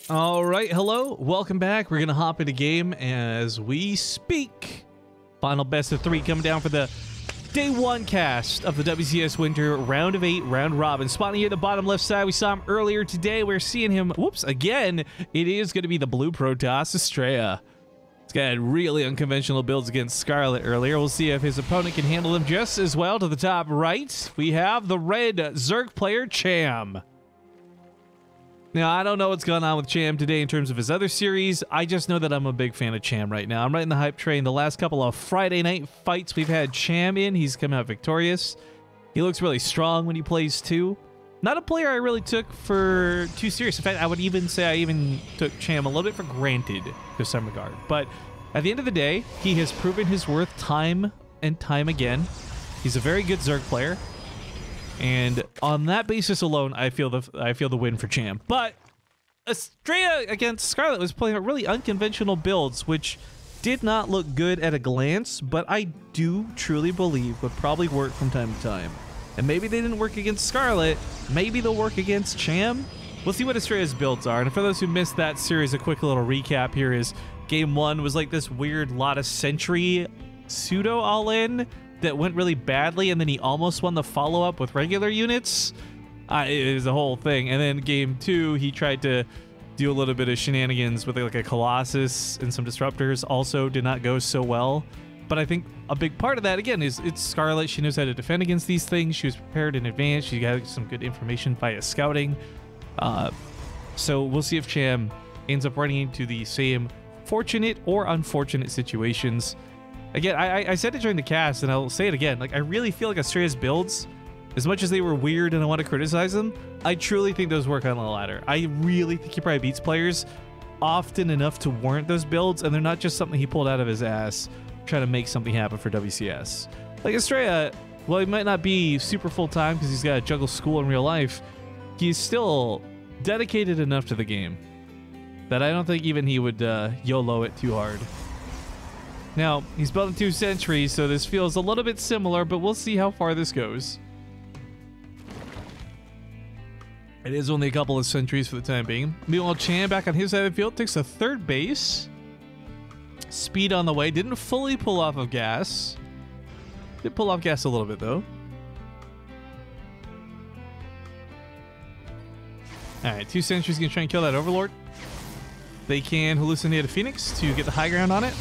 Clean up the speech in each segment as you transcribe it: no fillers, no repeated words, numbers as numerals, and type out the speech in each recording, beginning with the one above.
All right, hello, welcome back. We're gonna hop into game as we speak. Final best of 3 coming down for the day 1 cast of the WCS Winter round of 8 round robin. Spawning here at the bottom left side, we saw him earlier today. We're seeing him, whoops, again. It is gonna be the blue Protoss, Astrea. This guy had really unconventional builds against Scarlet earlier. We'll see if his opponent can handle him just as well. To the top right, we have the red Zerg player, Cham. Now, I don't know what's going on with Cham today in terms of his other series. I just know that I'm a big fan of Cham right now. I'm riding the hype train. The last couple of Friday night fights we've had Cham in, he's come out victorious. He looks really strong when he plays too. Not a player I really took for too serious. In fact, I would even say I even took Cham a little bit for granted to some regard. But at the end of the day, he has proven his worth time and time again. He's a very good Zerg player. And on that basis alone, I feel the win for Cham. But Astrea against Scarlet was playing really unconventional builds, which did not look good at a glance, but I do truly believe would probably work from time to time. And maybe they didn't work against Scarlet, maybe they'll work against Cham. We'll see what Astrea's builds are. And for those who missed that series, a quick little recap here is game 1 was like this weird lot of Sentry pseudo all-in that went really badly, and then he almost won the follow-up with regular units. It was a whole thing. And then game 2, he tried to do a little bit of shenanigans with like a Colossus and some disruptors. Also did not go so well. But I think a big part of that, again, is it's Scarlet. She knows how to defend against these things. She was prepared in advance. She got some good information via scouting. So we'll see if Cham ends up running into the same fortunate or unfortunate situations. Again, I said it during the cast, and I'll say it again. Like, I really feel like Astrea's builds, as much as they were weird and I want to criticize them, I truly think those work on the ladder. I really think he probably beats players often enough to warrant those builds, and they're not just something he pulled out of his ass trying to make something happen for WCS. Like, Astrea, well, he might not be super full-time because he's got to juggle school in real life, he's still dedicated enough to the game that I don't think even he would YOLO it too hard. Now, he's building 2 sentries, so this feels a little bit similar, but we'll see how far this goes. It is only a couple of sentries for the time being. Meanwhile, Cham back on his side of the field takes a 3rd base. Speed on the way. Didn't fully pull off of gas. Did pull off gas a little bit, though. Alright, 2 sentries gonna try and kill that Overlord. They can hallucinate a Phoenix to get the high ground on it.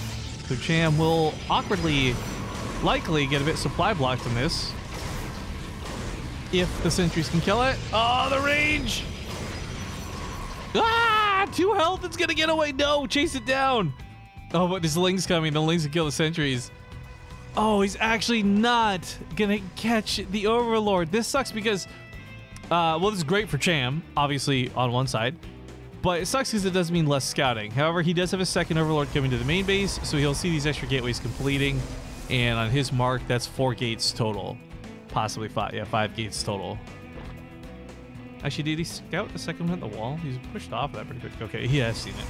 So Cham will awkwardly, likely get a bit supply blocked from this. If the sentries can kill it. Oh, the range! Ah! 2 health, it's gonna get away. No, chase it down. Oh, but this Ling's coming. The Ling's can kill the sentries. Oh, he's actually not gonna catch the Overlord. This sucks because, well, this is great for Cham, obviously, on one side. But it sucks because it does mean less scouting. However, he does have a 2nd Overlord coming to the main base, so he'll see these extra gateways completing. And on his mark, that's 4 gates total. Possibly 5. Yeah, 5 gates total. Actually, did he scout the 2nd one at the wall? He's pushed off that pretty quick. Okay, he has seen it.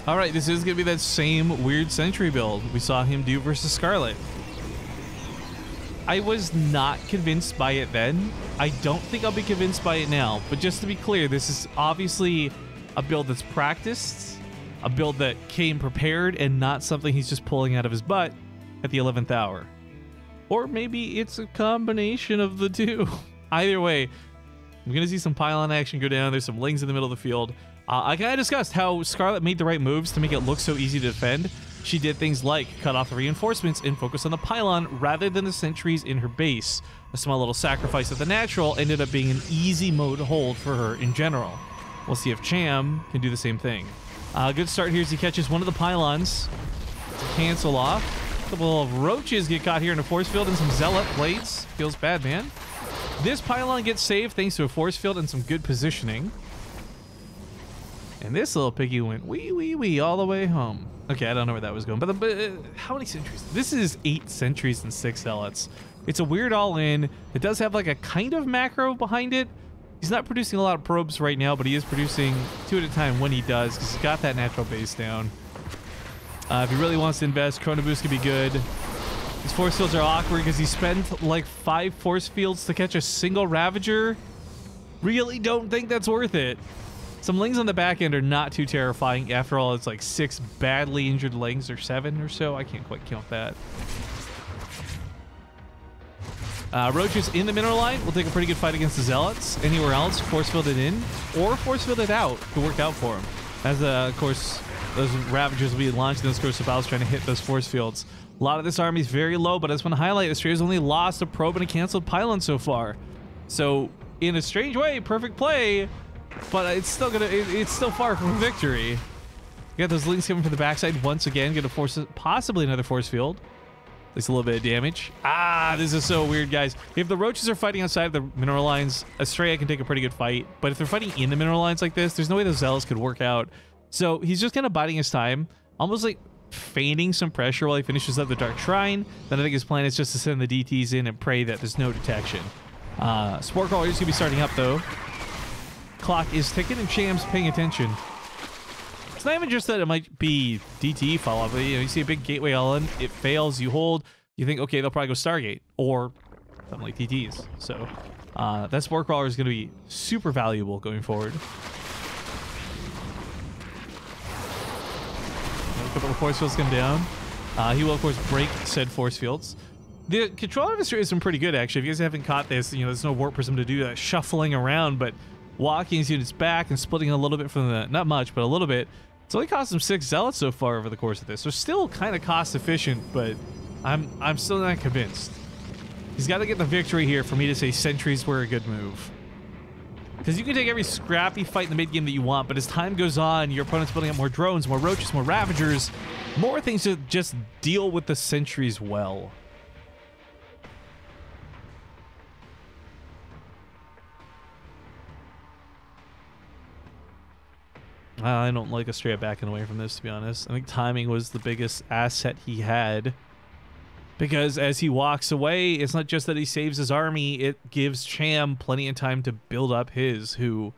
Alright, this is going to be that same weird sentry build we saw him do versus Scarlet. I was not convinced by it then. I don't think I'll be convinced by it now. But just to be clear, this is obviously a build that's practiced, a build that came prepared, and not something he's just pulling out of his butt at the 11th hour. Or maybe it's a combination of the two. Either way, I'm going to see some pylon action go down. There's some Lings in the middle of the field. I kind of discussed how Scarlet made the right moves to make it look so easy to defend. She did things like cut off the reinforcements and focus on the pylon rather than the sentries in her base. A small little sacrifice of the natural ended up being an easy mode hold for her in general. We'll see if Cham can do the same thing. Good start here as he catches one of the pylons to cancel off. A couple of roaches get caught here in a force field and some zealot blades. Feels bad, man. This pylon gets saved thanks to a force field and some good positioning. And this little piggy went wee all the way home. Okay, I don't know where that was going, but how many sentries? This is 8 sentries and 6 zealots. It's a weird all-in. It does have like a kind of macro behind it. He's not producing a lot of probes right now, but he is producing 2 at a time when he does, because he's got that natural base down. If he really wants to invest, Chrono Boost could be good. His force fields are awkward because he spent like 5 force fields to catch a single Ravager. really don't think that's worth it. Some Lings on the back end are not too terrifying. After all, it's like 6 badly injured Lings, or 7 or so. I can't quite count that. Ro8 in the mineral line will take a pretty good fight against the Zealots. Anywhere else, force field it in or force field it out could work out for him. As of course, those Ravagers will be launching those Corrosive Battles trying to hit those force fields. A lot of this army is very low, but I just want to highlight Astrea's only lost a probe and a canceled pylon so far. So in a strange way, perfect play, but it's still far from victory. You got those Lings coming from the backside once again, gonna force possibly another force field. At least a little bit of damage. This is so weird, guys. If the Roaches are fighting outside of the mineral lines, Astrea can take a pretty good fight. But if they're fighting in the mineral lines like this, there's no way those Zealots could work out. So he's just kind of biding his time, almost like feigning some pressure while he finishes up the Dark Shrine. Then I think his plan is just to send the DTs in and pray that there's no detection. Spore Crawler is going to be starting up, though. Clock is ticking, and Cham's paying attention. It's not even just that it might be DT follow-up. You see a big gateway all in, it fails, you hold, you think, okay, they'll probably go Stargate, or something like DTs. So that Spore Crawler is going to be super valuable going forward. A couple of force fields come down. He will, of course, break said force fields. The control of Astrea has been pretty good, actually. If you guys haven't caught this, there's no Warp Prism to do that shuffling around, but walking his units back and splitting a little bit from the, not much, but a little bit. It's only cost him 6 Zealots so far over the course of this. So still kind of cost efficient, but I'm still not convinced. He's got to get the victory here for me to say sentries were a good move. Because you can take every scrappy fight in the mid game that you want, but as time goes on, your opponent's building up more drones, more Roaches, more Ravagers, more things to just deal with the sentries well. I don't like Astrea backing away from this, to be honest. I think timing was the biggest asset he had. Because as he walks away, it's not just that he saves his army, it gives Cham plenty of time to build up his, who...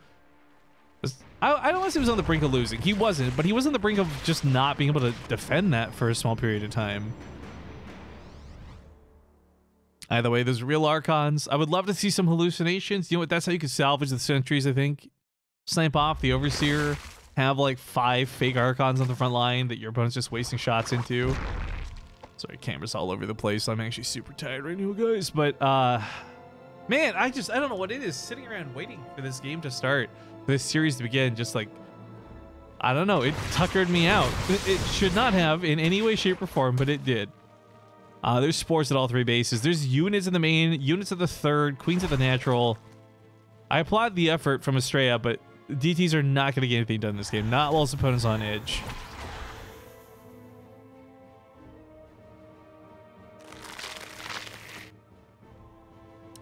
I don't want to say he was on the brink of losing. He wasn't, but he was on the brink of just not being able to defend that for a small period of time. Either way, there's real Archons. I would love to see some hallucinations. You know what? That's how you could salvage the sentries, I think. Snipe off the Overseer. Have like 5 fake Archons on the front line that your opponent's just wasting shots into. Sorry, camera's all over the place. I'm actually super tired right now, guys. But, man, I don't know what it is. Sitting around waiting for this game to start, for this series to begin, just like, I don't know. It tuckered me out. It should not have in any way, shape, or form, but it did. There's spores at all 3 bases. There's units in the main, units at the third, queens at the natural. I applaud the effort from Astrea, but DTs are not going to get anything done in this game. Not while his opponent's on edge.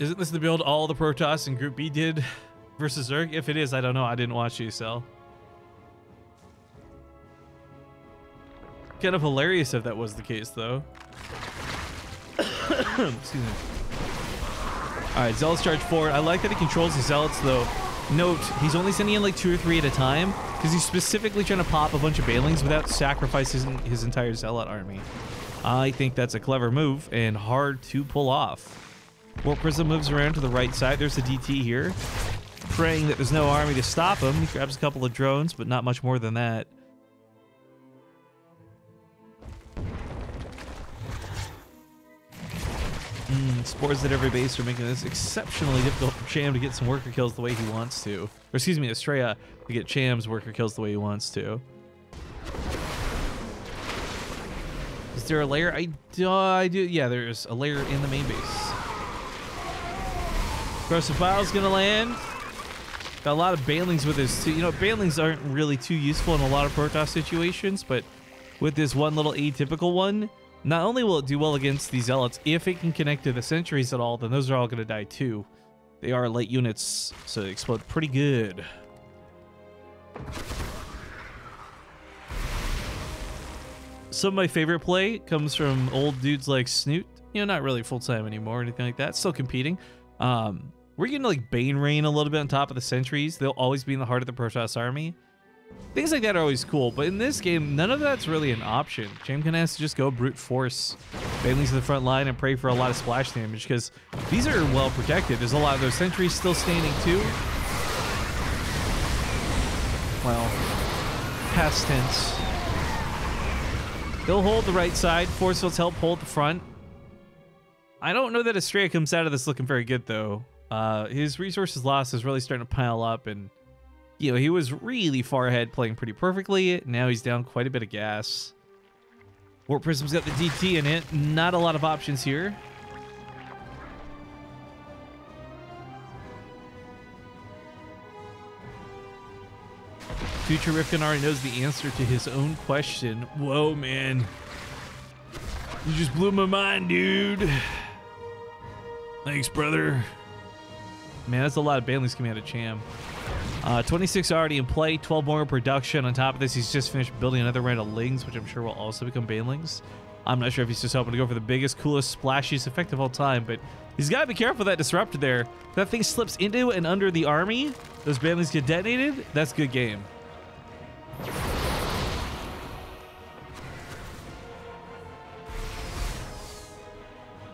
Isn't this the build all the Protoss in Group B did versus Zerg? If it is, I don't know. I didn't watch GSL. Kind of hilarious if that was the case, though. Excuse me. Alright, Zealots charge forward. I like that he controls the Zealots, though. Note, he's only sending in like 2 or 3 at a time because he's specifically trying to pop a bunch of Banelings without sacrificing his entire Zealot army. I think that's a clever move and hard to pull off. Warp Prism moves around to the right side. There's the DT here. Praying that there's no army to stop him. He grabs a couple of drones, but not much more than that. Spores at every base are making this exceptionally difficult for Cham to get some worker kills the way he wants to. Or excuse me, Astrea to get Cham's worker kills the way he wants to. Is there a layer? I do. Yeah, there's a layer in the main base. Corrosive Battle's gonna land. Got a lot of Banelings with this too. Banelings aren't really too useful in a lot of Protoss situations, but with this one little atypical one, not only will it do well against these Zealots, if it can connect to the sentries at all, then those are all going to die too. They are light units, so they explode pretty good. Some of my favorite play comes from old dudes like Snoot. Not really full-time anymore or anything like that. Still competing. We're getting like Bane Rain a little bit on top of the sentries. They'll always be in the heart of the Protoss army. Things like that are always cool, but in this game, none of that's really an option. Cham can has to just go brute force Banelings to the front line and pray for a lot of splash damage, because these are well protected. There's a lot of those sentries still standing too. Well, past tense. They'll hold the right side. Force fields help hold the front. I don't know that Astrea comes out of this looking very good, though. His resources lost is really starting to pile up, and you know, he was really far ahead, playing pretty perfectly. Now he's down quite a bit of gas. Warp Prism's got the DT in it. Not a lot of options here. Future Rifkin already knows the answer to his own question. Whoa, man. You just blew my mind, dude. Thanks, brother. Man, that's a lot of Banelings coming out of Cham. 26 already in play, 12 more in production. On top of this, he's just finished building another round of Lings, which I'm sure will also become Banelings. I'm not sure if he's just hoping to go for the biggest, coolest, splashiest effect of all time, but he's got to be careful of that Disruptor there. If that thing slips into and under the army, those Banelings get detonated, that's good game.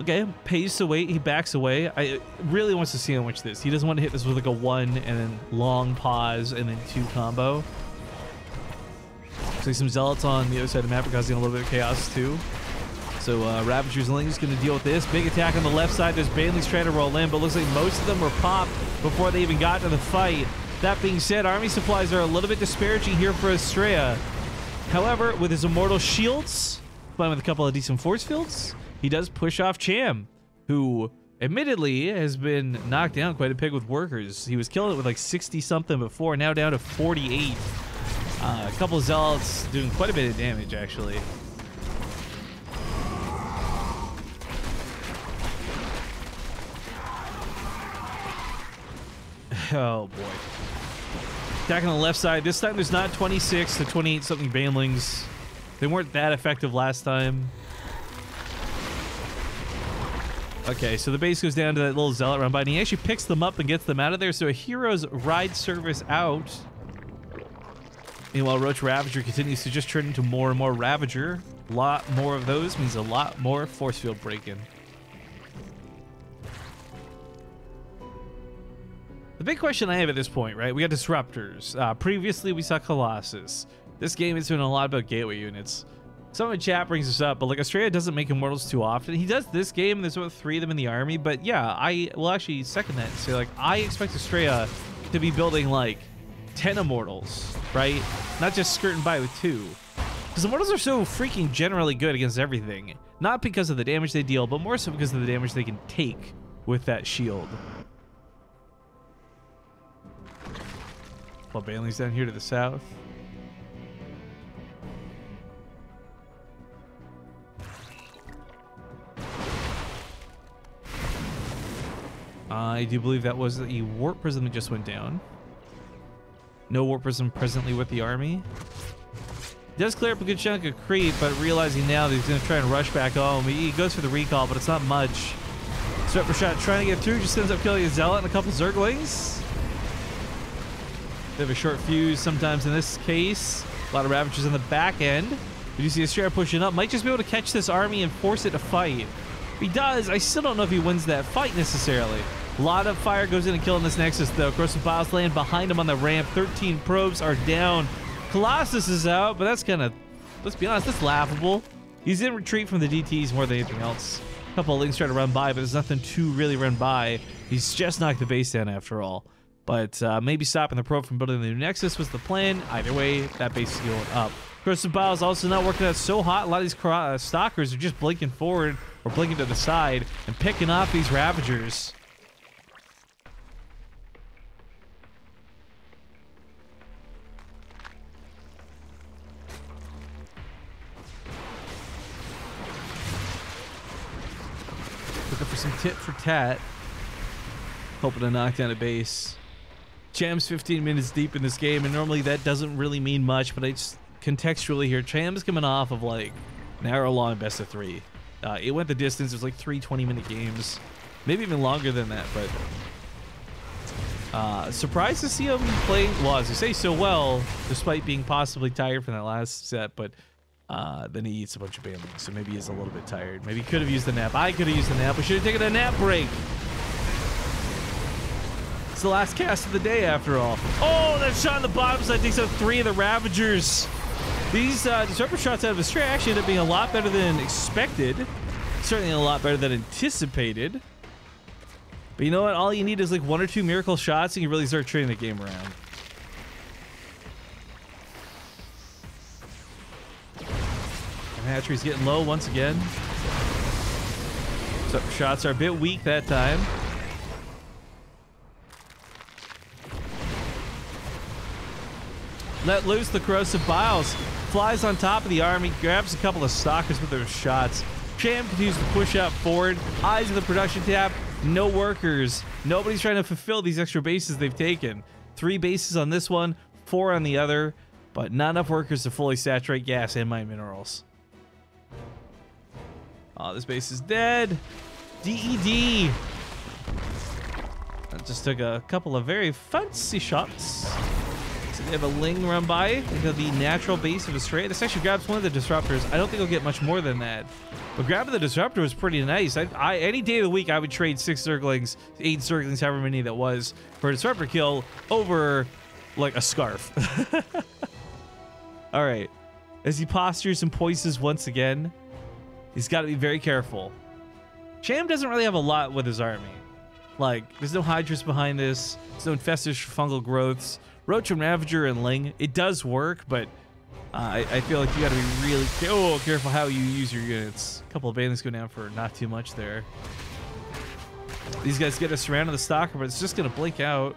Okay, pays to wait. He backs away. I really wants to see how much this. He doesn't want to hit this with like a 1 and then long pause and then 2 combo. Looks like some Zealots on the other side of the map are causing a little bit of chaos too. So Ravager's Ling's going to deal with this. Big attack on the left side. There's Banelings trying to roll in, but looks like most of them were popped before they even got to the fight. That being said, army supplies are a little bit disparaging here for Astrea. However, with his Immortal Shields, playing with a couple of decent force fields, he does push off Cham, who admittedly has been knocked down quite a pig with workers. He was killing it with like 60-something before, now down to 48. A couple of Zealots doing quite a bit of damage, actually. Oh, boy. Attacking on the left side. This time there's not 26 to 28-something Banelings. They weren't that effective last time. Okay, so the base goes down to that little Zealot run by, and he actually picks them up and gets them out of there, so a hero's ride service out. Meanwhile, Ro8 Ravager continues to just turn into more and more Ravager. A lot more of those means a lot more force field break-in. The big question I have at this point, right? We got Disruptors. Previously, we saw Colossus. This game has been a lot about gateway units. Someone in chat brings this up, but like Astrea doesn't make Immortals too often. He does this game, and there's about 3 of them in the army, but yeah, I will actually second that and say, like, I expect Astrea to be building like 10 Immortals, right? Not just skirting by with 2. Because Immortals are so freaking generally good against everything. Not because of the damage they deal, but more so because of the damage they can take with that shield. Well, Banelings down here to the south. I do believe that was the Warp Prism that just went down. No Warp Prism presently with the army. He does clear up a good chunk of creep, but realizing now that he's going to try and rush back home. He goes for the recall, but it's not much. Sweeper shot trying to get through, just ends up killing a Zealot and a couple Zerglings. They have a short fuse sometimes in this case. A lot of Ravagers in the back end. We do see Astrea pushing up. Might just be able to catch this army and force it to fight. If he does, I still don't know if he wins that fight necessarily. A lot of fire goes in and killing this Nexus, though. Corrosive Piles land behind him on the ramp. 13 probes are down. Colossus is out, but that's kind of, let's be honest, that's laughable. He's in retreat from the DTs more than anything else. A couple of Lings try to run by, but there's nothing to really run by. He's just knocked the base down after all. But maybe stopping the probe from building the new Nexus was the plan. Either way, that base is going up. Corrosive Piles also not working out so hot. A lot of these Stalkers are just blinking forward or blinking to the side and picking off these Ravagers. Looking for some tit for tat. Hoping to knock down a base. Cham's 15 minutes deep in this game, and normally that doesn't really mean much, but I just contextually here, Cham's coming off of like an hour-long best of 3. It went the distance. It was like 3 20-minute games, maybe even longer than that. But surprised to see him playing, well, as you say, so well, despite being possibly tired from that last set. But then he eats a bunch of Banelings, so maybe he's a little bit tired. Maybe he could have used the nap. I could have used the nap. We should have taken a nap break. It's the last cast of the day, after all. Oh, that shot on the bottom side takes out 3 of the Ravagers. These disruptor shots out of Astrea actually ended up being a lot better than expected. Certainly a lot better than anticipated. But you know what? All you need is like 1 or 2 miracle shots and you really start turning the game around. And hatchery's getting low once again. So shots are a bit weak that time. Let loose the corrosive biles. Flies on top of the army, grabs a couple of stalkers with those shots. Cham continues to push up forward. Eyes of the production tab. No workers. Nobody's trying to fulfill these extra bases they've taken. 3 bases on this one, 4 on the other, but not enough workers to fully saturate gas and mine minerals. Oh, this base is dead. DED. That just took a couple of very fancy shots. So they have a Ling run by into the natural base of Astrea. This actually grabs one of the disruptors. I don't think I'll get much more than that. But grabbing the disruptor was pretty nice. Any day of the week, I would trade 6 circlings, 8 circlings, however many that was, for a disruptor kill over like a scarf. All right. As he postures and poises once again, he's got to be very careful. Cham doesn't really have a lot with his army. Like, there's no Hydras behind this. There's no infested fungal growths. Ro8, Ravager, and Ling. It does work, but I feel like you got to be really careful how you use your units. A couple of banelings go down for not too much there. These guys get a surround of the stalker, but it's just going to blink out.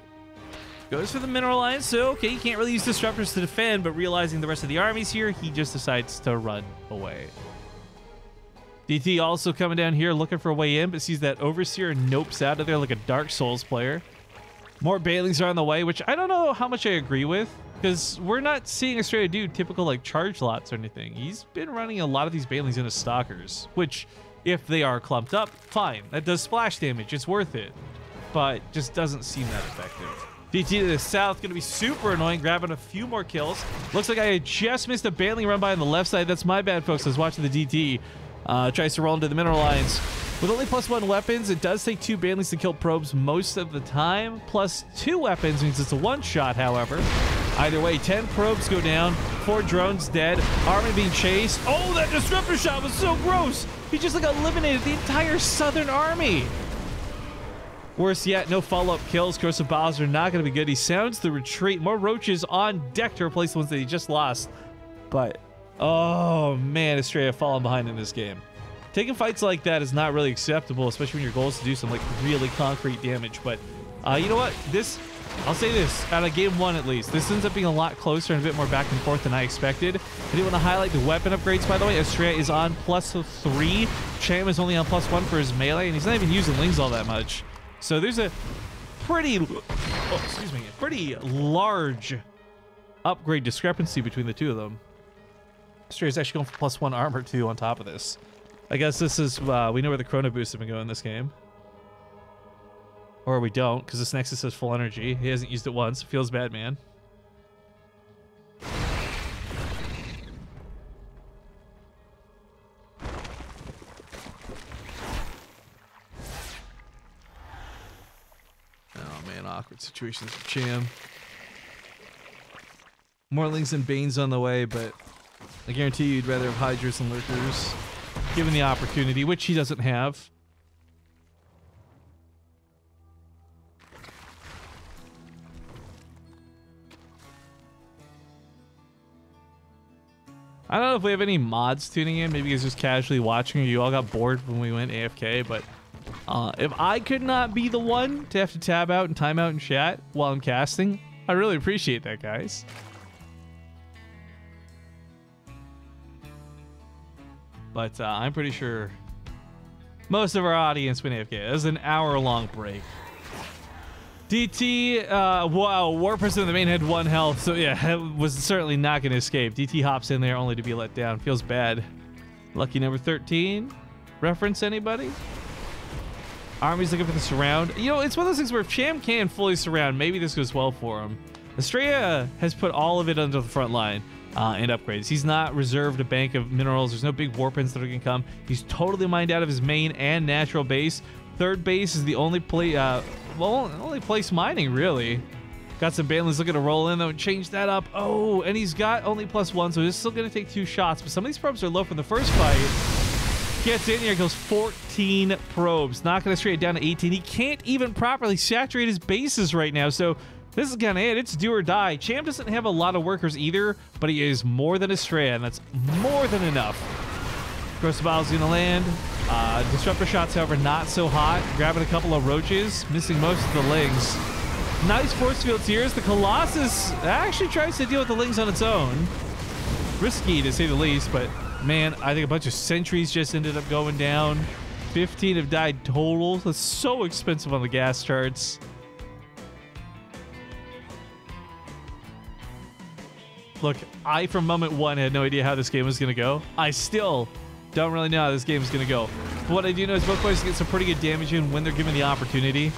Goes for the mineral line, so okay, you can't really use disruptors to defend, but realizing the rest of the army's here, he just decides to run away. DT also coming down here looking for a way in, but sees that Overseer and nopes out of there like a Dark Souls player. More banelings are on the way, which I don't know how much I agree with, because we're not seeing Astrea do typical like charge lots or anything. He's been running a lot of these banelings into stalkers, which if they are clumped up, fine. That does splash damage, it's worth it, but just doesn't seem that effective. DT to the south, gonna be super annoying, grabbing a few more kills. Looks like I just missed a baneling run by on the left side. That's my bad, folks. I was watching the DT. Tries to roll into the mineral lines. With only +1 weapons, it does take 2 banelings to kill probes most of the time. +2 weapons means it's a one-shot, however. Either way, 10 probes go down, 4 drones dead, army being chased. Oh, that disruptor shot was so gross! He just like eliminated the entire southern army. Worse yet, no follow-up kills. Corrosive biles are not going to be good. He sounds the retreat. More roaches on deck to replace the ones that he just lost. But, oh man, Astrea falling behind in this game. Taking fights like that is not really acceptable, especially when your goal is to do some like really concrete damage. But you know what? I'll say this, out of game 1 at least, this ends up being a lot closer and a bit more back and forth than I expected. I do want to highlight the weapon upgrades, by the way. Astrea is on +3. Cham is only on +1 for his melee, and he's not even using Lings all that much. So there's a pretty large upgrade discrepancy between the two of them. Astrea is actually going for +1 armor too on top of this. I guess this is, we know where the Chrono Boost have been going in this game. Or we don't, because this Nexus has full energy. He hasn't used it once. Feels bad, man. Oh man, awkward situations for Cham. More Lings and Banes on the way, but I guarantee you'd rather have Hydras and Lurkers, given the opportunity, which he doesn't have. I don't know if we have any mods tuning in. Maybe he's just casually watching, or you all got bored when we went AFK. But if I could not be the one to have to tab out and time out and chat while I'm casting, I really appreciate that, guys. But I'm pretty sure most of our audience went AFK. It was an hour-long break. DT, wow, War Person in the main had 1 health, so yeah, it was certainly not going to escape. DT hops in there only to be let down. Feels bad. Lucky number 13. Reference anybody? Army's looking for the surround. You know, it's one of those things where if Cham can fully surround, maybe this goes well for him. Astrea has put all of it under the front line and upgrades. He's not reserved a bank of minerals. There's no big warpins that are going to come. He's totally mined out of his main and natural base. Third base is the only only place mining, really. Got some Banelings looking to roll in, though, and change that up. Oh, and he's got only +1, so he's still going to take 2 shots. But some of these probes are low from the first fight. Gets in here, goes 14 probes. Not going to straight down to 18. He can't even properly saturate his bases right now, so this is kind of it. It's do or die. Cham doesn't have a lot of workers either, but he is more than Astrea, and that's more than enough. Gross Battle's going to land. Disruptor shots, however, not so hot. Grabbing a couple of roaches, missing most of the lings. Nice force fields here as the Colossus actually tries to deal with the lings on its own. Risky, to say the least, but man, I think a bunch of sentries just ended up going down. 15 have died total. That's so expensive on the gas charts. Look, I, from moment one, had no idea how this game was going to go. I still don't really know how this game is going to go. But what I do know is both players get some pretty good damage in when they're given the opportunity.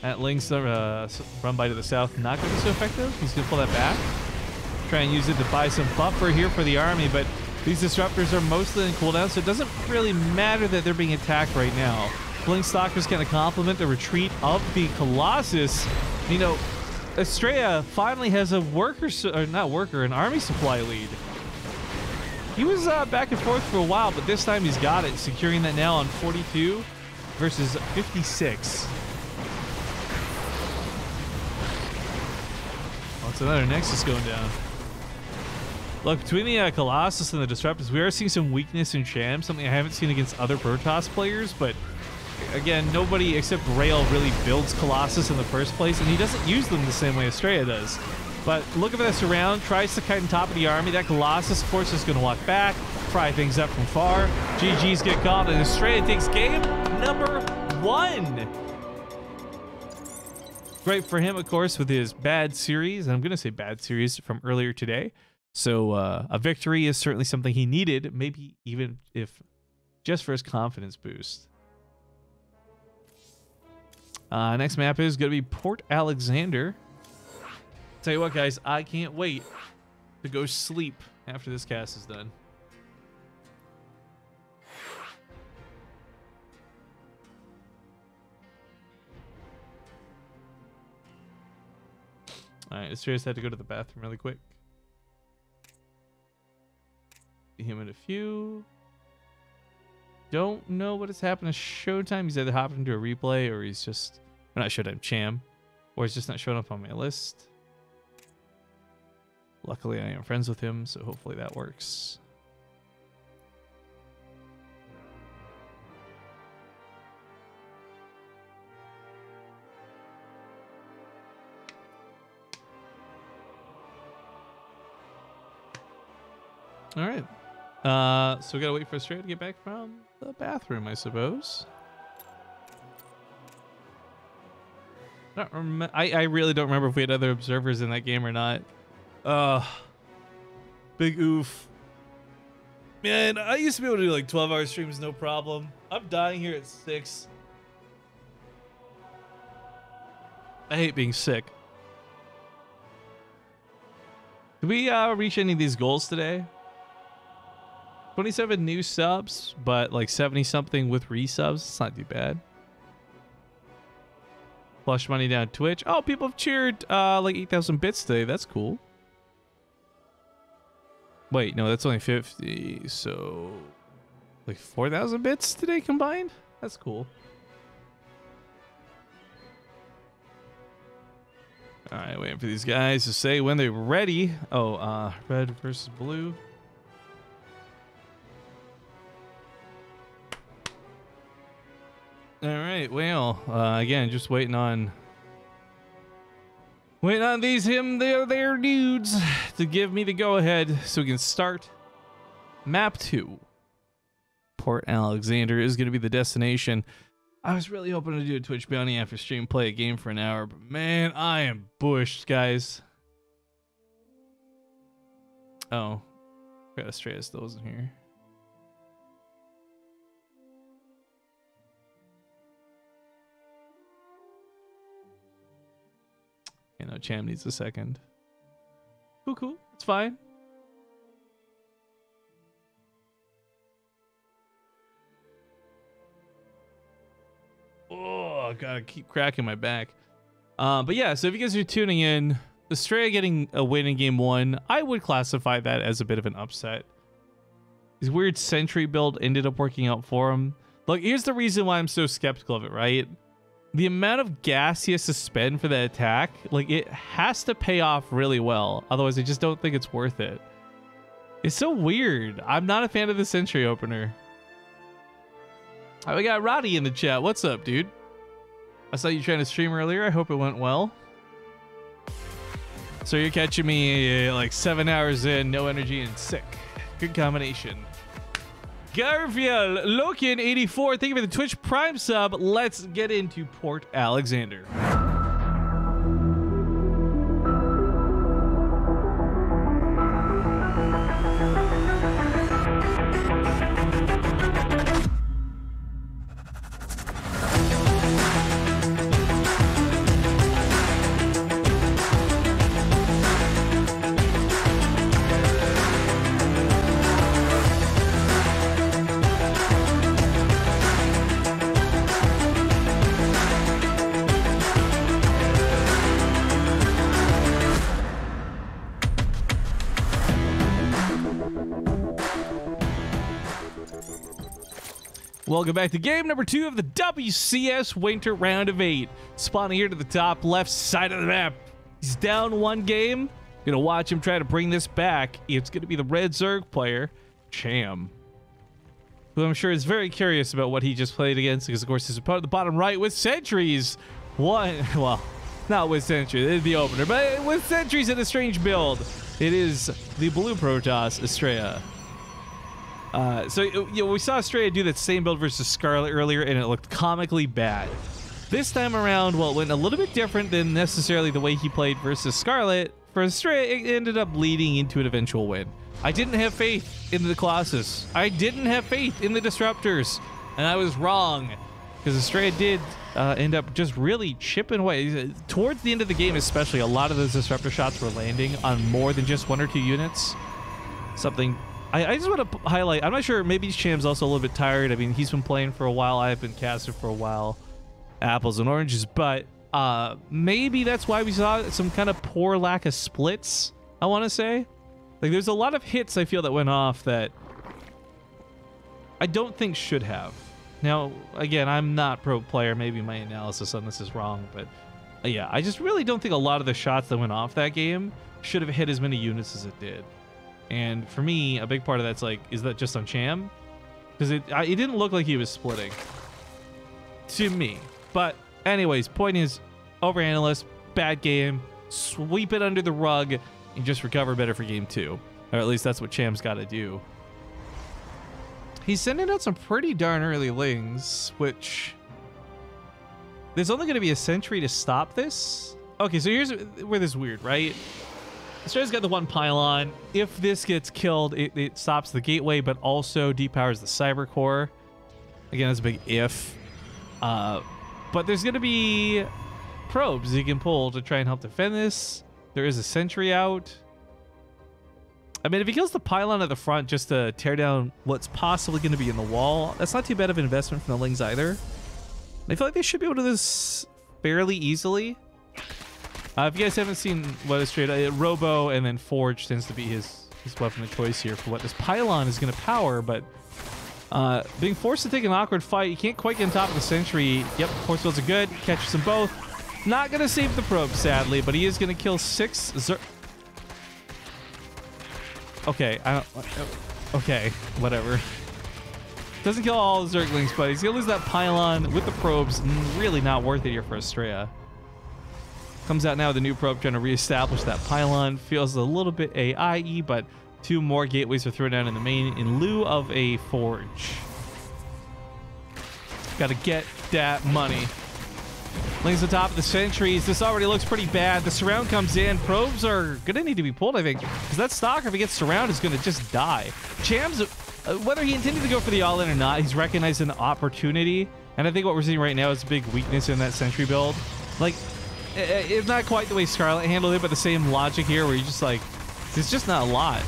That Link's run by to the south, not going to be so effective. He's going to pull that back. Try and use it to buy some buffer here for the army, but these disruptors are mostly in cooldown, so it doesn't really matter that they're being attacked right now. Blink Stalkers kind of complement the retreat of the Colossus. You know, Astrea finally has a an army supply lead. He was back and forth for a while, but this time he's got it, securing that now on 42 versus 56. It's another Nexus going down. Look, between the Colossus and the Disruptors, we are seeing some weakness in Cham, something I haven't seen against other Protoss players, but again, nobody except Rail really builds Colossus in the first place, and he doesn't use them the same way Astrea does. But look at this around, tries to kite on top of the army. That Colossus, of course, is going to walk back, pry things up from far. GG's get called, and Astrea takes game number 1. Great for him, of course, with his bad series. And I'm going to say bad series from earlier today. So a victory is certainly something he needed, maybe even if just for his confidence boost. Next map is going to be Port Alexander. Tell you what, guys, I can't wait to go sleep after this cast is done. All right, Astrea had to go to the bathroom really quick. See him in a few. Don't know what has happened to Showtime. He's either hopped into a replay or he's just... Or not Showtime, Cham. Or he's just not showing up on my list. Luckily, I am friends with him, so hopefully that works. All right. So we gotta wait for Astrea to get back from the bathroom, I suppose. I really don't remember if we had other observers in that game or not. Big oof. Man, I used to be able to do like 12-hour streams, no problem. I'm dying here at 6. I hate being sick. Did we reach any of these goals today? 27 new subs, but like 70 something with resubs. It's not too bad. Flush money down Twitch. Oh, people have cheered like 8,000 bits today. That's cool. Wait, no, that's only 50. So like 4,000 bits today combined? That's cool. All right, waiting for these guys to say when they're ready. Oh, red versus blue. All right, well, again, just waiting on these their dudes to give me the go-ahead so we can start map 2. Port Alexander is going to be the destination. I was really hoping to do a Twitch bounty after stream, play a game for an hour, but man, I am bushed, guys. Oh, got Astrea still isn't here. You know, Cham needs a second. Cool, cool. It's fine. God, I keep cracking my back. But yeah, so if you guys are tuning in, Astrea getting a win in game 1, I would classify that as a bit of an upset. His weird sentry build ended up working out for him. Look, here's the reason why I'm so skeptical of it, right? The amount of gas he has to spend for the attack, like, it has to pay off really well. Otherwise, I just don't think it's worth it. It's so weird. I'm not a fan of the sentry opener. All right, we got Roddy in the chat. What's up, dude? I saw you trying to stream earlier. I hope it went well. So you're catching me like 7 hours in, no energy and sick. Good combination. Garfield, Lokin 84, thank you for the Twitch Prime sub. Let's get into Port Alexander. Welcome back to game number 2 of the WCS Winter Round of 8. Spawning here to the top left side of the map. He's down 1 game. Gonna watch him try to bring this back. It's gonna be the red Zerg player, Cham, who I'm sure is very curious about what he just played against, because of course his opponent at the bottom right with sentries. Well, not with sentries, it's the opener, but with sentries in a strange build. It is the blue Protoss, Astrea. So you know, we saw Astrea do that same build versus Scarlet earlier, and it looked comically bad. This time around, well, it went a little bit different than necessarily the way he played versus Scarlet. For Astrea, it ended up leading into an eventual win. I didn't have faith in the Colossus. I didn't have faith in the Disruptors, and I was wrong, because Astrea did end up just really chipping away. Towards the end of the game especially, a lot of those Disruptor shots were landing on more than just 1 or 2 units. Something I just want to highlight. I'm not sure, maybe Cham's also a little bit tired. I mean, he's been playing for a while. I've been casting for a while. Apples and oranges. But maybe that's why we saw some kind of poor lack of splits, I want to say. Like, there's a lot of hits I feel that went off that I don't think should have. Now, again, I'm not pro player. Maybe my analysis on this is wrong. But yeah, I just really don't think a lot of the shots that went off that game should have hit as many units as it did. And for me, a big part of that's like, is that just on Cham? Because it didn't look like he was splitting to me. But anyways, point is, overanalyst, bad game, sweep it under the rug, and just recover better for game 2. Or at least that's what Cham's got to do. He's sending out some pretty darn early lings, which there's only going to be a sentry to stop this. Okay, so here's where this is weird, right? Astrea's got the 1 pylon. If this gets killed, it stops the gateway, but also depowers the cyber core. Again, that's a big if. But there's going to be probes he can pull to try and help defend this. There is a sentry out. I mean, if he kills the pylon at the front just to tear down what's possibly going to be in the wall, that's not too bad of an investment from the Lings either. I feel like they should be able to do this fairly easily. If you guys haven't seen what Astrea, Robo and then Forge tends to be his weapon of choice here for what this pylon is going to power, but being forced to take an awkward fight, you can't quite get on top of the sentry. Yep, force fields are good, catches them both. Not going to save the probe, sadly, but he is going to kill 6 Zerg. Okay, okay, whatever. Doesn't kill all the Zerglings, but he's going to lose that pylon with the probes. Really not worth it here for Astrea. Comes out now with a new probe trying to reestablish that pylon. Feels a little bit AIE, but 2 more gateways are thrown down in the main in lieu of a forge. Got to get that money. Lings on top of the sentries. This already looks pretty bad. The surround comes in. Probes are going to need to be pulled, I think, because that stalker, if he gets surrounded, is going to just die. Cham's, whether he intended to go for the all-in or not, he's recognized an opportunity, and I think what we're seeing right now is a big weakness in that sentry build. Like, it's not quite the way Scarlet handled it, but the same logic here where you're just like, there's just not a lot.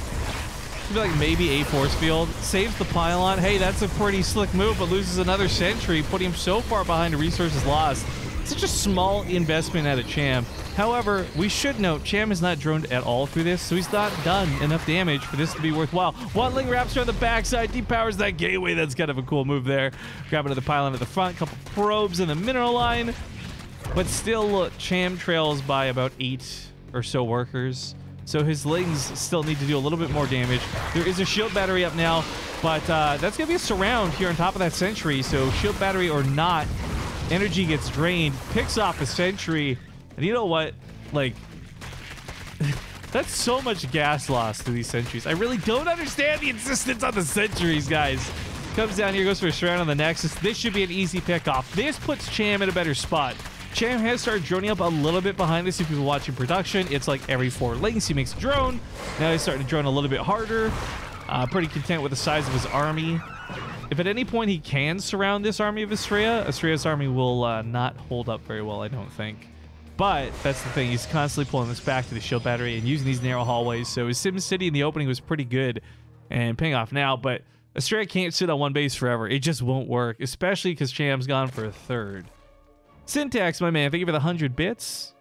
I feel like maybe a force field. Saves the pylon. Hey, that's a pretty slick move, but loses another sentry, putting him so far behind a resources lost. Such a small investment out of Cham. However, we should note, Cham is not droned at all through this, so he's not done enough damage for this to be worthwhile. Watling Raptor on the backside, depowers that gateway. That's kind of a cool move there. Grab another pylon at the front, couple probes in the mineral line. But still, look, Cham trails by about 8 or so workers. So his Lings still need to do a little bit more damage. There is a shield battery up now, but that's going to be a surround here on top of that sentry. So shield battery or not, energy gets drained, picks off a sentry. And you know what? Like, that's so much gas loss to these sentries. I really don't understand the insistence on the sentries, guys. Comes down here, goes for a surround on the Nexus. This should be an easy pick off. This puts Cham in a better spot. Cham has started droning up a little bit behind this. If people watching production, it's like every 4 links he makes a drone. Now he's starting to drone a little bit harder. Pretty content with the size of his army. If at any point he can surround this army of Astrea, Astrea's army will not hold up very well, I don't think. But that's the thing. He's constantly pulling this back to the shield battery and using these narrow hallways. So his Sim City in the opening was pretty good and paying off now. But Astrea can't sit on one base forever. It just won't work, especially because Cham's gone for a third. Syntax, my man, thank you for the 100 bits.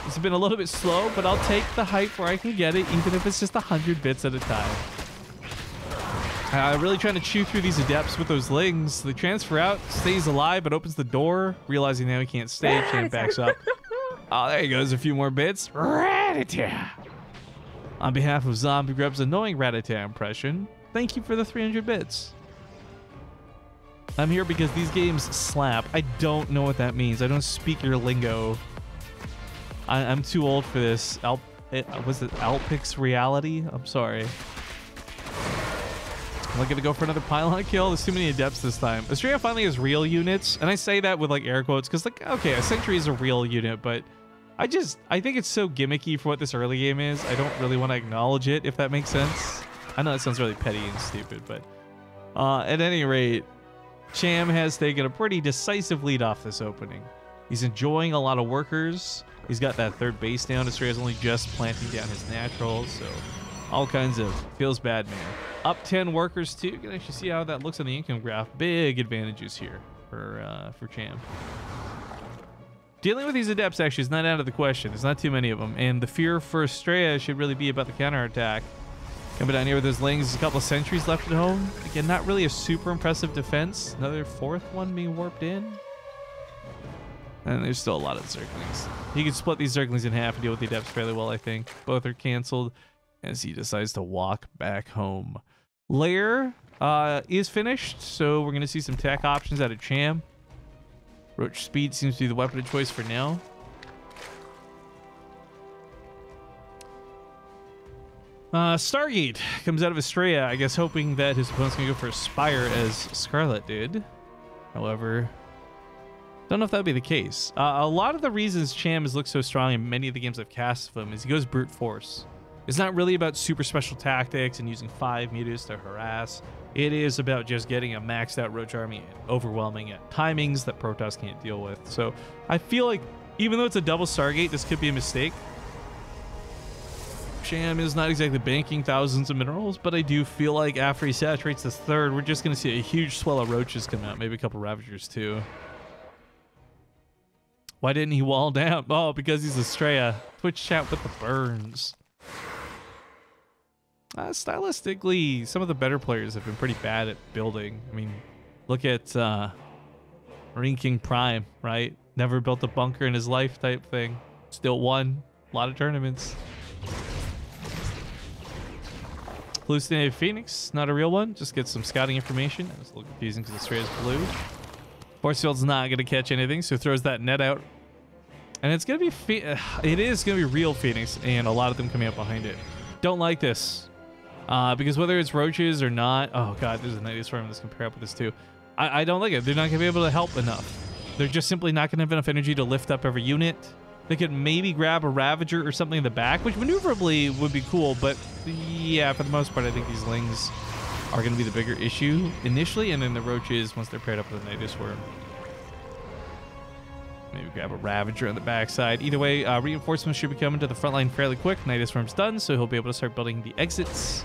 It's been a little bit slow, but I'll take the hype where I can get it, even if it's just 100 bits at a time. Really trying to chew through these adepts with those Lings. The transfer out, stays alive, but opens the door, realizing now he can't stay. Cham backs up. Oh, there he goes. A few more bits. Ratata. On behalf of Zombie Grub's annoying Ratata impression, thank you for the 300 bits. I'm here because these games slap. I don't know what that means. I don't speak your lingo. I'm too old for this. Was it Alpix reality? I'm sorry. I'm going to go for another pylon kill. There's too many adepts this time. Astrea finally has real units, and I say that with like air quotes because like, okay, a sentry is a real unit, but I think it's so gimmicky for what this early game is. I don't really want to acknowledge it, if that makes sense. I know that sounds really petty and stupid, but at any rate, Cham has taken a pretty decisive lead off this opening. He's enjoying a lot of workers. He's got that third base down. Astrea's only just planting down his naturals, so all kinds of feels bad, man. Up 10 workers too. You can actually see how that looks on the income graph. Big advantages here for Cham. Dealing with these adepts actually is not out of the question. There's not too many of them, and the fear for Astrea should really be about the counterattack. Coming down here with those Lings, a couple of sentries left at home. Again, not really a super impressive defense. Another 4th one being warped in. And there's still a lot of Zerglings. He can split these Zerglings in half and deal with the adepts fairly well, I think. Both are canceled as he decides to walk back home. Lair is finished, so we're going to see some tech options out of Cham. Roach Speed seems to be the weapon of choice for now. Stargate comes out of Astrea, I guess hoping that his opponent's going to go for a Spire as Scarlet did. However, don't know if that would be the case. A lot of the reasons Cham has looked so strong in many of the games I've cast of him is he goes brute force. It's not really about super special tactics and using 5 mutas to harass. It is about just getting a maxed out Roach army and overwhelming at timings that Protoss can't deal with. So I feel like even though it's a double Stargate, this could be a mistake. Cham is not exactly banking thousands of minerals, but I do feel like after he saturates this third, we're just going to see a huge swell of Roaches come out. Maybe a couple Ravagers too. Why didn't he wall down? Oh, because he's Astrea. Twitch chat with the burns. Stylistically, some of the better players have been pretty bad at building. I mean, look at Marine King Prime, right? Never built a bunker in his life type thing. Still won a lot of tournaments. Hallucinated Phoenix, not a real one. Just get some scouting information. It's a little confusing because Astrea is blue. Force Field's not going to catch anything, so throws that net out. And it's going to be... it is going to be real Phoenix, and a lot of them coming up behind it. Don't like this. Because whether it's Roaches or not... Oh, God, there's a Nightly Swarm that's going to pair up with this, too. I don't like it. They're not going to be able to help enough. They're just simply not going to have enough energy to lift up every unit. They could maybe grab a Ravager or something in the back, which maneuverably would be cool, but yeah, for the most part, I think these Lings are going to be the bigger issue initially, and then the Roaches once they're paired up with a Nightly Swarm. Maybe grab a Ravager on the backside. Either way, reinforcements should be coming to the front line fairly quick. Nightly Swarm's done, so he'll be able to start building the exits.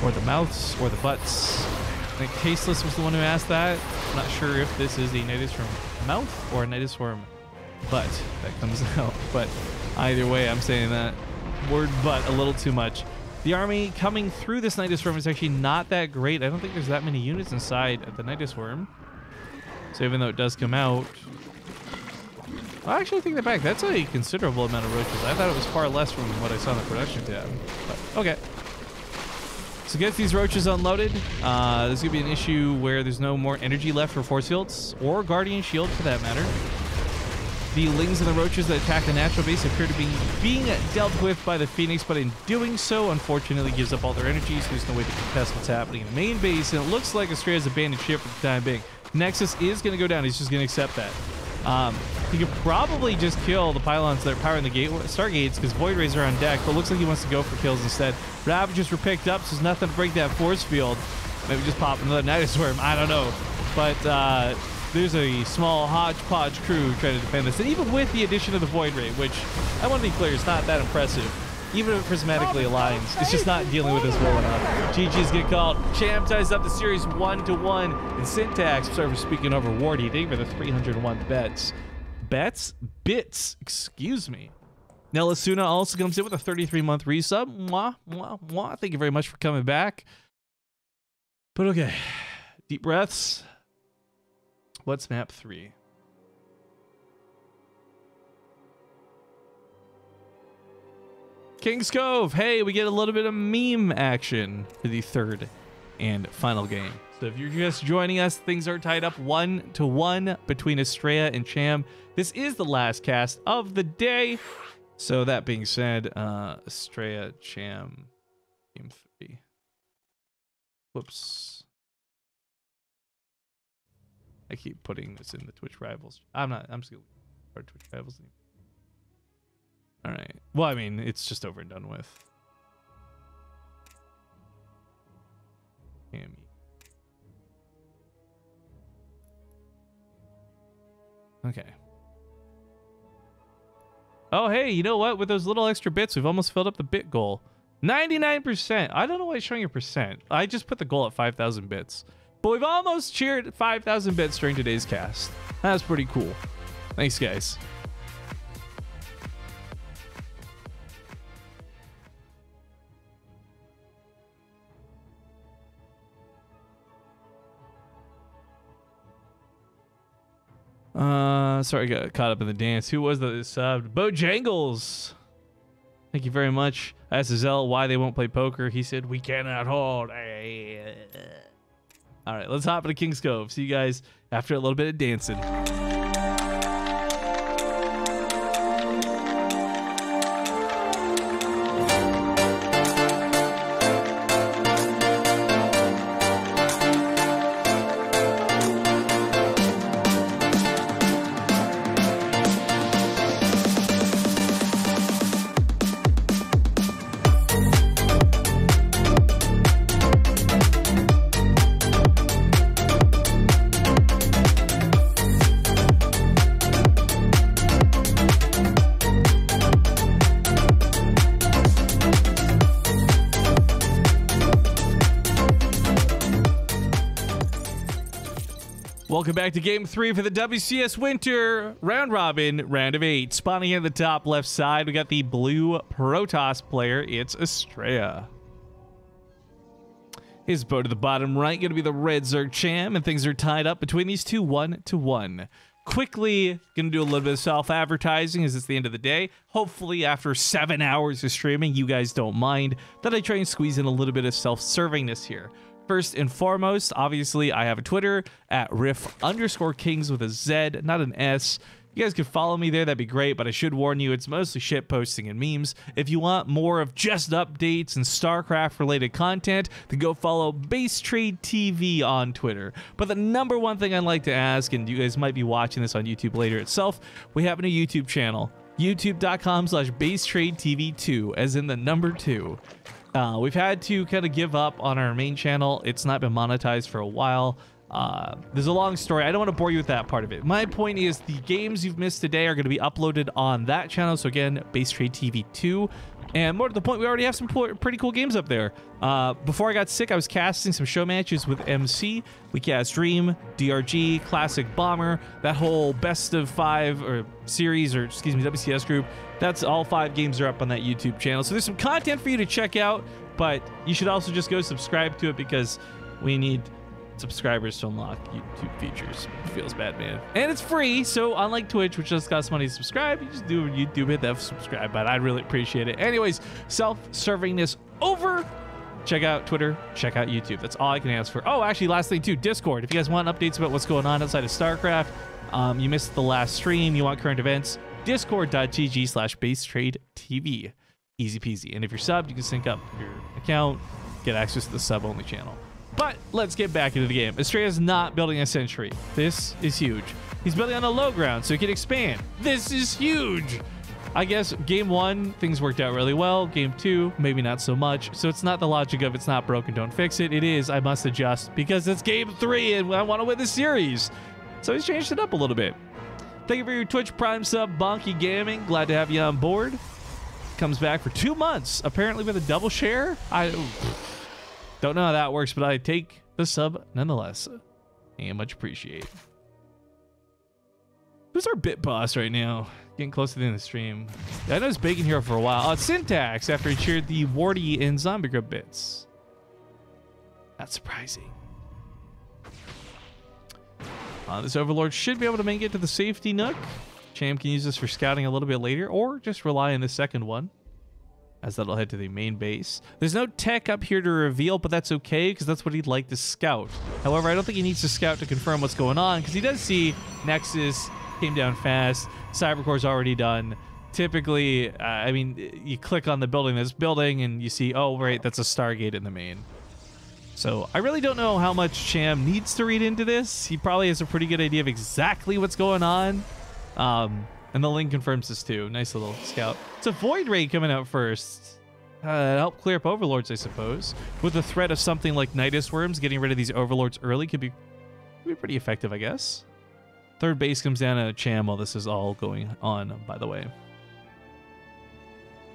or the mouths, or the butts. I think Tasteless was the one who asked that. I'm not sure if this is a Nidusworm mouth or a Nidusworm butt that comes out, but either way, I'm saying that word butt a little too much. The army coming through this Nidusworm is actually not that great. I don't think there's that many units inside of the Nidusworm. So even though it does come out, I actually take that back. That's a considerable amount of roaches. I thought it was far less from what I saw in the production tab. But okay. So get these roaches unloaded. There's going to be an issue where there's no more energy left for force fields or guardian shield for that matter. The lings and the roaches that attack the natural base appear to be being dealt with by the Phoenix, but in doing so, unfortunately, gives up all their energy, so there's no way to contest what's happening in the main base, and it looks like Astrea's abandoned ship for the time being. Nexus is going to go down. He's just going to accept that. He could probably just kill the pylons that are powering the stargates because Void Rays are on deck, but looks like he wants to go for kills instead. Ravagers were picked up, so there's nothing to break that force field. Maybe just pop another Nidusworm. I don't know. But there's a small hodgepodge crew trying to defend this. And even with the addition of the Void Ray, which I want to be clear, is not that impressive. Even if it prismatically aligns, it's just not dealing with this well enough. GG's get called. Cham ties up the series 1-1. And Syntax, sorry for speaking over Wardy, thank you for the 301 bets. Bits, excuse me. Now Lasuna also comes in with a 33-month resub. Mwah, mwah, mwah. Thank you very much for coming back. But okay, deep breaths. What's map 3? King's Cove. Hey, we get a little bit of meme action for the third and final game. So if you're just joining us, things are tied up 1-1 between Astrea and Cham. This is the last cast of the day. So that being said, Astrea, Cham, game 3. Whoops. I keep putting this in the Twitch Rivals. I'm just going to start Twitch Rivals. All right. Well, I mean, it's just over and done with. Okay. Oh, hey, you know what? With those little extra bits, we've almost filled up the bit goal. 99%. I don't know why it's showing a percent. I just put the goal at 5,000 bits. But we've almost cheered 5,000 bits during today's cast. That's pretty cool. Thanks, guys. Sorry, I got caught up in the dance. Who was that subbed? Bojangles. Thank you very much. I asked Zell why they won't play poker. He said, we cannot hold. All right, let's hop into King's Cove. See you guys after a little bit of dancing. Welcome back to Game 3 for the WCS Winter Round Robin Round of 8. Spawning in the top left side, we got the blue Protoss player. It's Astrea. His bow to the bottom right, going to be the red Zerg Cham, and things are tied up between these two 1-1. Quickly, going to do a little bit of self-advertising as it's the end of the day. Hopefully, after 7 hours of streaming, you guys don't mind that I try and squeeze in a little bit of self-servingness here. First and foremost, obviously, I have a Twitter at riff_kings with a Z, not an S. You guys could follow me there, that'd be great, but I should warn you, it's mostly shit posting and memes. If you want more of just updates and StarCraft-related content, then go follow Base Trade TV on Twitter. But the number one thing I'd like to ask, and you guys might be watching this on YouTube later itself, we have a new YouTube channel, youtube.com/BaseTradeTV2, as in the number 2. We've had to kind of give up on our main channel. It's not been monetized for a while. There's a long story. I don't want to bore you with that part of it. My point is the games you've missed today are going to be uploaded on that channel. So again, Base Trade TV 2. And more to the point, we already have some pretty cool games up there. Before I got sick, I was casting some show matches with MC. We cast Dream, DRG, Classic Bomber, that whole best of 5 or series, or excuse me, WCS group. That's all 5 games are up on that YouTube channel. So there's some content for you to check out, but you should also just go subscribe to it because we need subscribers to unlock YouTube features. It feels bad, man. And it's free, so unlike Twitch, which just costs money to subscribe, you just do YouTube, hit that subscribe button. I'd really appreciate it. Anyways, self-servingness over. Check out Twitter, check out YouTube. That's all I can ask for. Oh, actually, last thing too, Discord. If you guys want updates about what's going on outside of StarCraft, you missed the last stream, you want current events, discord.gg/basetradetv. Easy peasy. And if you're subbed, you can sync up your account, get access to the sub-only channel. But let's get back into the game. Astrea is not building a sentry. This is huge. He's building on a low ground so he can expand. This is huge. I guess game 1, things worked out really well. Game 2, maybe not so much. So it's not the logic of it's not broken, don't fix it. It is, I must adjust because it's game 3 and I want to win the series. So he's changed it up a little bit. Thank you for your Twitch Prime sub, Bonky Gaming. Glad to have you on board. Comes back for 2 months, apparently with a double share. Don't know how that works, but I take the sub nonetheless. And much appreciate. Who's our bit boss right now? Getting close to the end of the stream. Yeah, I know it's Bacon Hero for a while. It's Syntax after he cheered the Wardy and Zombie Grub bits. Not surprising. This Overlord should be able to make it to the safety nook. Cham can use this for scouting a little bit later, or just rely on the second one, as that'll head to the main base. There's no tech up here to reveal, but that's okay, because that's what he'd like to scout. However, I don't think he needs to scout to confirm what's going on, because he does see Nexus came down fast, Cybercore's already done. Typically, I mean, you click on the building that's building, and you see, oh, right, that's a Stargate in the main. So I really don't know how much Cham needs to read into this. He probably has a pretty good idea of exactly what's going on. And the link confirms this too. Nice little scout. It's a Void Ray coming out first. Help clear up Overlords, I suppose. With the threat of something like Nidus Worms, getting rid of these Overlords early could be pretty effective, I guess. Third base comes down to Cham while this is all going on, by the way.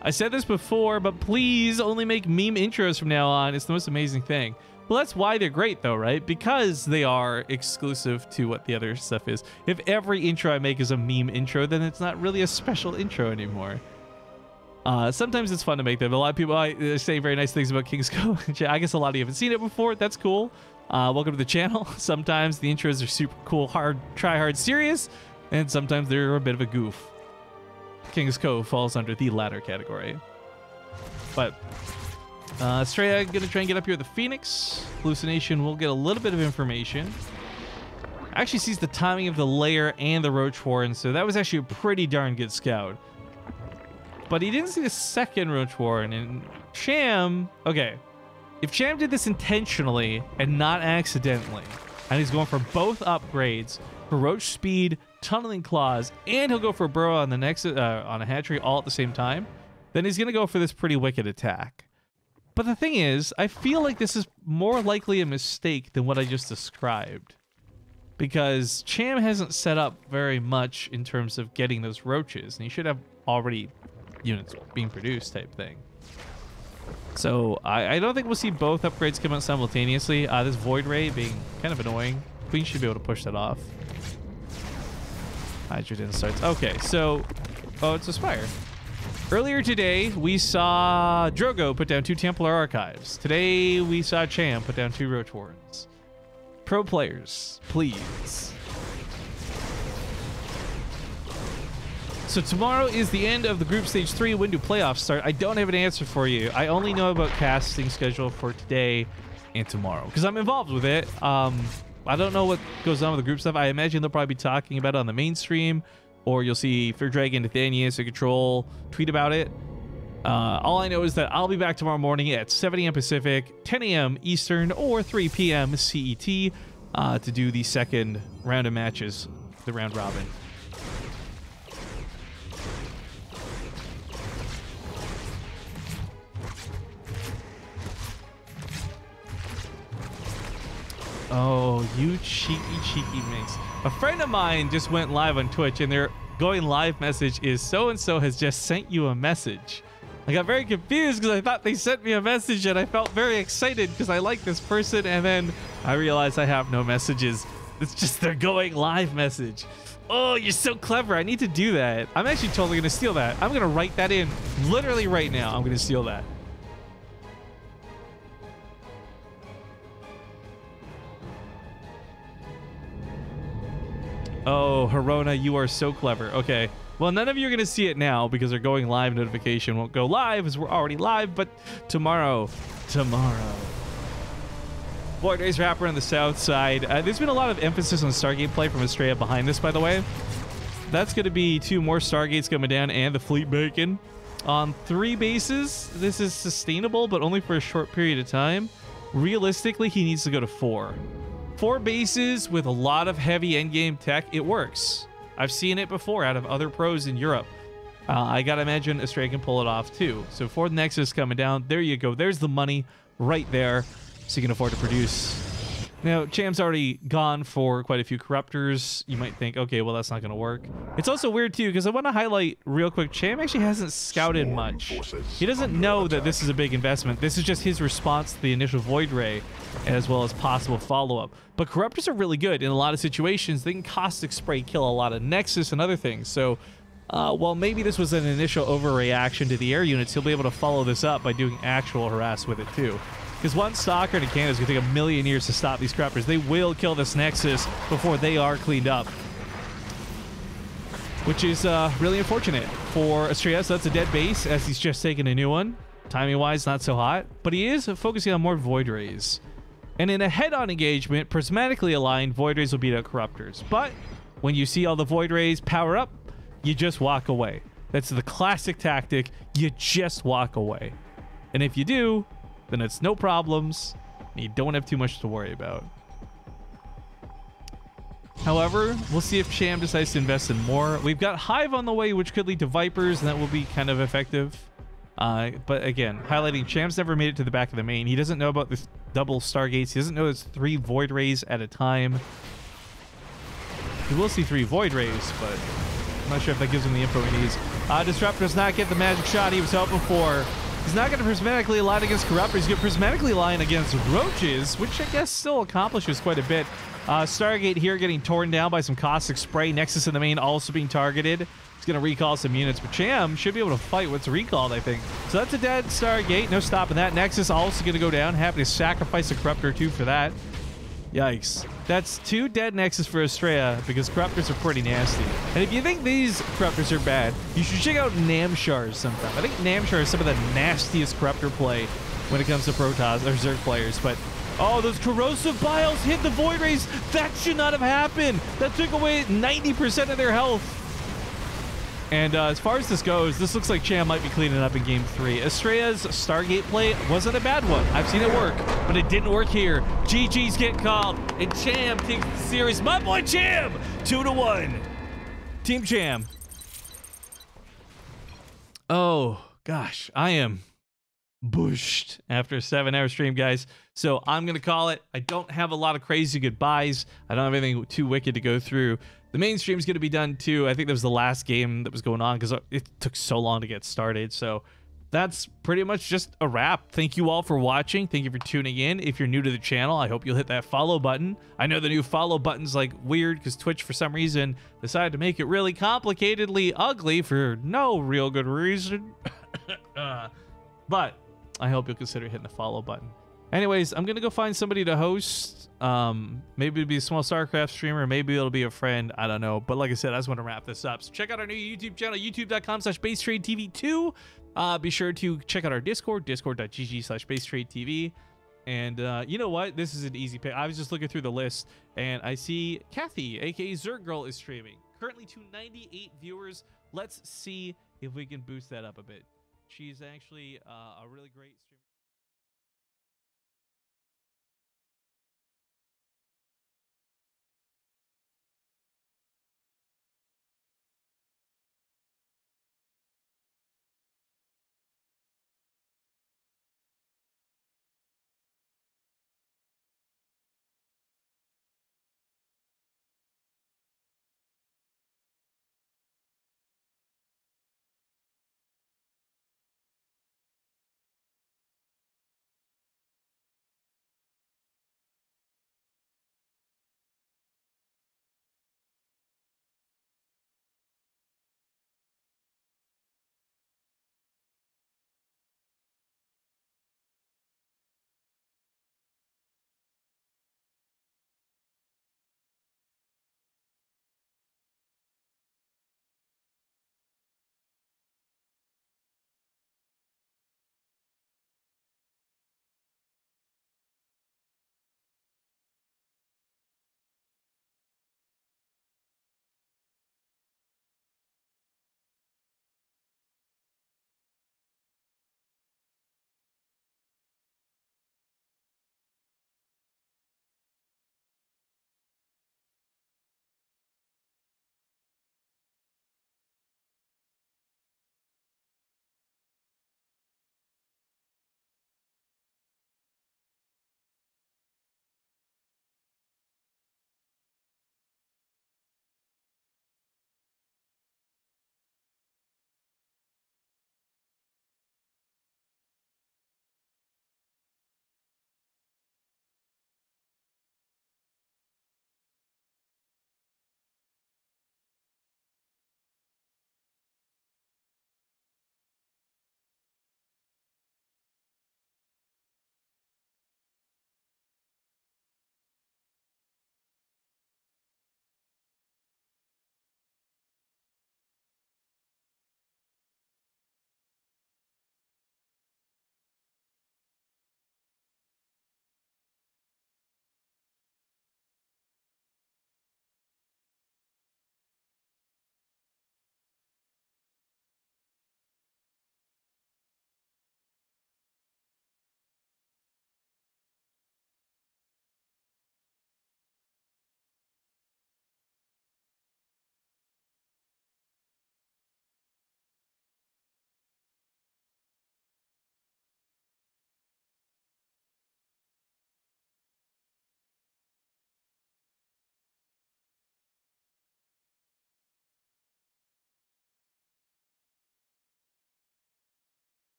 I said this before, but please only make meme intros from now on. It's the most amazing thing. Well, that's why they're great, though, right? Because they are exclusive to what the other stuff is. If every intro I make is a meme intro, then it's not really a special intro anymore. Sometimes it's fun to make them. A lot of people say very nice things about King's Cove. I guess a lot of you haven't seen it before. That's cool. Welcome to the channel. Sometimes the intros are super cool, hard, try hard, serious, and sometimes they're a bit of a goof. King's Cove falls under the latter category. But Astrea gonna try and get up here with the Phoenix. Hallucination will get a little bit of information. Actually sees the timing of the layer and the Roach Warren, so that was actually a pretty darn good scout. But he didn't see the second Roach Warren, and Cham, okay, if Cham did this intentionally and not accidentally, and he's going for both upgrades, for Roach Speed, Tunneling Claws, and he'll go for a Burrow on the next on a hatchery all at the same time, then he's gonna go for this pretty wicked attack. But the thing is, I feel like this is more likely a mistake than what I just described. Because Cham hasn't set up very much in terms of getting those roaches, and he should have already units being produced type thing. So I don't think we'll see both upgrades come out simultaneously. This Void Ray being kind of annoying. Queen should be able to push that off. Hydrogen starts. Okay, so... Oh, it's a Spire. Earlier today, we saw Drogo put down 2 Templar Archives. Today, we saw Cham put down 2 Roach Warrens. Pro players, please. So tomorrow is the end of the Group Stage 3. When do playoffs start? I don't have an answer for you. I only know about casting schedule for today and tomorrow because I'm involved with it. I don't know what goes on with the group stuff. I imagine they'll probably be talking about it on the mainstream, or you'll see Fear Dragon, Nathanius, and Control tweet about it. All I know is that I'll be back tomorrow morning at 7 a.m. Pacific, 10 a.m. Eastern, or 3 p.m. CET to do the second round of matches, the round robin. Oh, you cheeky minx. A friend of mine just went live on Twitch, and their going live message is so-and-so has just sent you a message. I got very confused because I thought they sent me a message, and I felt very excited because I like this person, and then I realized I have no messages. It's just their going live message. Oh, you're so clever. I need to do that. I'm actually totally going to steal that. I'm going to write that in literally right now. I'm going to steal that. Oh, Herona, you are so clever. Okay. Well, none of you are going to see it now because our going live notification won't go live as we're already live, but tomorrow. Void Rays Rapper on the south side. There's been a lot of emphasis on Stargate play from Astrea behind this, by the way. That's going to be 2 more Stargates coming down and the Fleet Bacon. On 3 bases, this is sustainable, but only for a short period of time. Realistically, he needs to go to 4. 4 bases with a lot of heavy endgame tech, it works. I've seen it before out of other pros in Europe. I gotta imagine Astrea can pull it off too. So for the Nexus coming down, there you go. There's the money right there, so you can afford to produce. Now, Cham's already gone for quite a few Corruptors. You might think, okay, well, that's not going to work. It's also weird, too, because I want to highlight real quick, Cham actually hasn't scouted much. He doesn't know that this is a big investment. This is just his response to the initial Void Ray, as well as possible follow-up. But Corruptors are really good in a lot of situations. They can caustic spray kill a lot of Nexus and other things. So, while maybe this was an initial overreaction to the air units, he'll be able to follow this up by doing actual harass with it, too. Because one Stalker and a Cannon is going to take a million years to stop these Corruptors. They will kill this Nexus before they are cleaned up. Which is really unfortunate for Astrea. So that's a dead base as he's just taking a new one. Timing-wise, not so hot. But he is focusing on more Void Rays. And in a head-on engagement, prismatically aligned, Void Rays will beat out Corruptors. But when you see all the Void Rays power up, you just walk away. That's the classic tactic. You just walk away. And if you do, then it's no problems. You don't have too much to worry about. However, we'll see if Cham decides to invest in more. We've got Hive on the way, which could lead to Vipers, and that will be kind of effective. But again, highlighting Cham's never made it to the back of the main. He doesn't know about this double Stargates. He doesn't know it's 3 Void Rays at a time. He will see 3 Void Rays, but I'm not sure if that gives him the info he needs. Disruptor does not get the magic shot he was hoping for. He's not going to prismatically align against Corruptors. He's going to prismatically align against Roaches, which I guess still accomplishes quite a bit. Stargate here getting torn down by some caustic spray. Nexus in the main also being targeted. He's going to recall some units, but Cham should be able to fight what's recalled, I think. So that's a dead Stargate. No stopping that. Nexus also going to go down. Happy to sacrifice a Corruptor too for that. Yikes. That's 2 dead Nexus for Astrea because Corruptors are pretty nasty. And if you think these Corruptors are bad, you should check out Namshars sometime. I think Namshar is some of the nastiest Corruptor play when it comes to Protoss or Zerg players. But, oh, those Corrosive Biles hit the Void Rays. That should not have happened. That took away 90% of their health. And as far as this goes, this looks like Cham might be cleaning up in Game 3. Astrea's Stargate play wasn't a bad one. I've seen it work, but it didn't work here. GG's get called, and Cham takes the series. My boy Cham! 2-1. Team Cham. Oh, gosh. I am bushed after a 7-hour stream, guys. So I'm going to call it. I don't have a lot of crazy goodbyes. I don't have anything too wicked to go through. The main stream is going to be done too. I think that was the last game that was going on because it took so long to get started. So that's pretty much just a wrap. Thank you all for watching. Thank you for tuning in. If you're new to the channel, I hope you'll hit that follow button. I know the new follow button's like weird because Twitch for some reason decided to make it really complicatedly ugly for no real good reason. But I hope you'll consider hitting the follow button. Anyways, I'm going to go find somebody to host. Maybe it'll be a small StarCraft streamer. Maybe it'll be a friend. I don't know. But like I said, I just want to wrap this up. So check out our new YouTube channel, youtube.com/BaseTradeTV2. Be sure to check out our Discord, discord.gg/BaseTradeTV. And you know what? This is an easy pick. I was just looking through the list, and I see Kathy, aka Zerg Girl, is streaming. Currently 298 viewers. Let's see if we can boost that up a bit. She's actually a really great